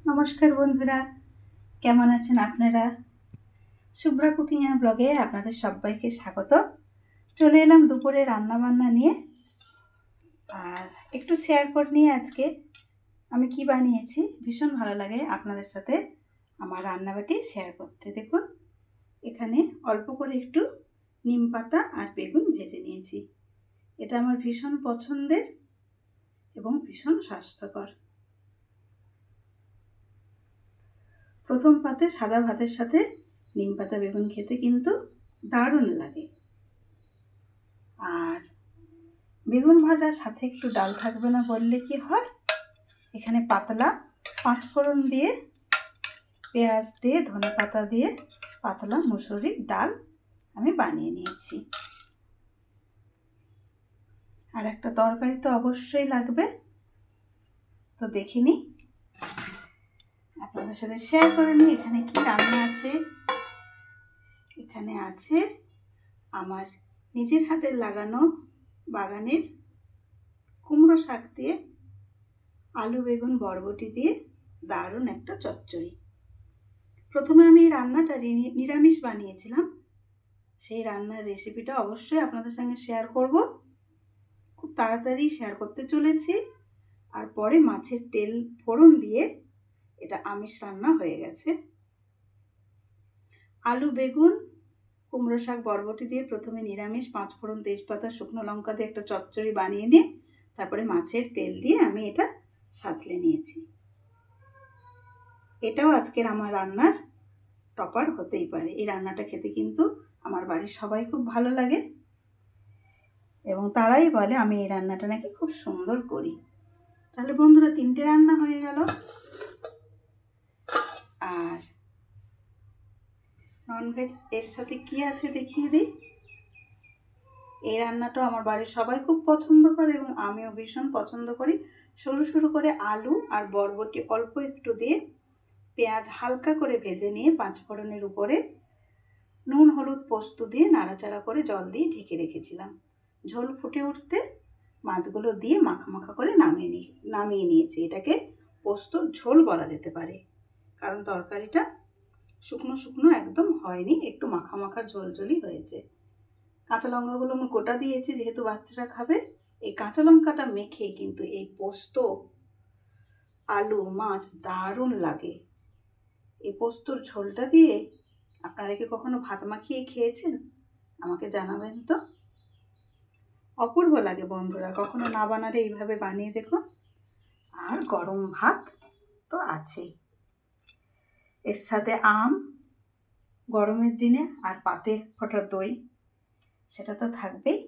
নমস্কার বন্ধুরা, কেমন আছেন আপনারা? শুভ্রা কুকিং অ্যান্ড ব্লগে আপনাদের সবাইকে স্বাগত। চলে এলাম দুপুরে রান্নাবান্না নিয়ে, আর একটু শেয়ার করে নিয়ে আজকে আমি কি বানিয়েছি। ভীষণ ভালো লাগে আপনাদের সাথে আমার রান্নাবাটি শেয়ার করতে। দেখুন, এখানে অল্প করে একটু নিম পাতা আর বেগুন ভেজে নিয়েছি। এটা আমার ভীষণ পছন্দের এবং ভীষণ স্বাস্থ্যকর। প্রথম পাতে সাদা ভাতের সাথে নিম পাতা বেগুন খেতে কিন্তু দারুণ লাগে। আর বেগুন ভাজার সাথে একটু ডাল থাকবে না বললে কি হয়, এখানে পাতলা 5 ফোড়ন দিয়ে, পেঁয়াজ দিয়ে, ধনে পাতা দিয়ে পাতলা মুসুরির ডাল আমি বানিয়ে নিয়েছি। আর একটা তরকারি তো অবশ্যই লাগবে, তো দেখিনি আপনাদের সাথে শেয়ার করে নিই এখানে কি রান্না আছে। এখানে আছে আমার নিজের হাতের লাগানো বাগানের কুমড়ো শাক দিয়ে, আলু বেগুন বরবটি দিয়ে দারুণ একটা চচ্চড়ি। প্রথমে আমি এই রান্নাটা নিরামিষ বানিয়েছিলাম, সেই রান্নার রেসিপিটা অবশ্যই আপনাদের সঙ্গে শেয়ার করব। খুব তাড়াতাড়ি শেয়ার করতে চলেছি। আর পরে মাছের তেল ফোড়ন দিয়ে এটা আমিষ রান্না হয়ে গেছে। আলু বেগুন কুমড়ো শাক বরবটি দিয়ে প্রথমে নিরামিষ 5 ফোড়ন তেজপাতা শুকনো লঙ্কা দিয়ে একটা চচ্চড়ি বানিয়ে নিয়ে তারপরে মাছের তেল দিয়ে আমি এটা সাঁতলে নিয়েছি। এটাও আজকের আমার রান্নার টপার হতেই পারে। এই রান্নাটা খেতে কিন্তু আমার বাড়ির সবাই খুব ভালো লাগে এবং তারাই বলে আমি এই রান্নাটা নাকি খুব সুন্দর করি। তাহলে বন্ধুরা 3টে রান্না হয়ে গেল। আর ননভেজ এর সাথে কি আছে দেখিয়ে দিই। এই রান্নাটা আমার বাড়ির সবাই খুব পছন্দ করে এবং আমিও ভীষণ পছন্দ করি। সরু সরু করে আলু আর বরবটি অল্প একটু দিয়ে, পেঁয়াজ হালকা করে ভেজে নিয়ে 5 ফোড়নের উপরে নুন হলুদ পোস্ত দিয়ে নাড়াচাড়া করে জল দিয়ে ঢেকে রেখেছিলাম। ঝোল ফুটে উঠতে মাছগুলো দিয়ে মাখা মাখা করে নামিয়ে নিয়েছি। এটাকে পোস্তর ঝোল বলা যেতে পারে, কারণ তরকারিটা শুকনো শুকনো একদম হয়নি, একটু মাখা মাখা ঝোলঝোলই হয়েছে। কাঁচা লঙ্কাগুলো আমি গোটা দিয়েছি যেহেতু বাচ্চারা খাবে। এই কাঁচা লঙ্কাটা মেখে কিন্তু এই পোস্ত আলু মাছ দারুণ লাগে। এই পোস্তর ঝোলটা দিয়ে আপনারা কি কখনো ভাত মাখিয়ে খেয়েছেন? আমাকে জানাবেন তো। অপূর্ব লাগে বন্ধুরা, কখনো না বানালে এইভাবে বানিয়ে দেখুন। আর গরম ভাত তো আছেই, এর সাথে আম গরমের দিনে আর পাতে ফোটা দই, সেটা তো থাকবেই।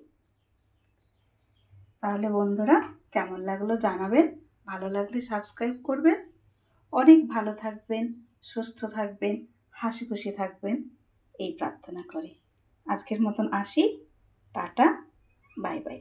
তাহলে বন্ধুরা কেমন লাগলো জানাবেন, ভালো লাগলে সাবস্ক্রাইব করবেন। অনেক ভালো থাকবেন, সুস্থ থাকবেন, হাসি খুশি থাকবেন, এই প্রার্থনা করি। আজকের মতন আসি, টাটা, বাই বাই।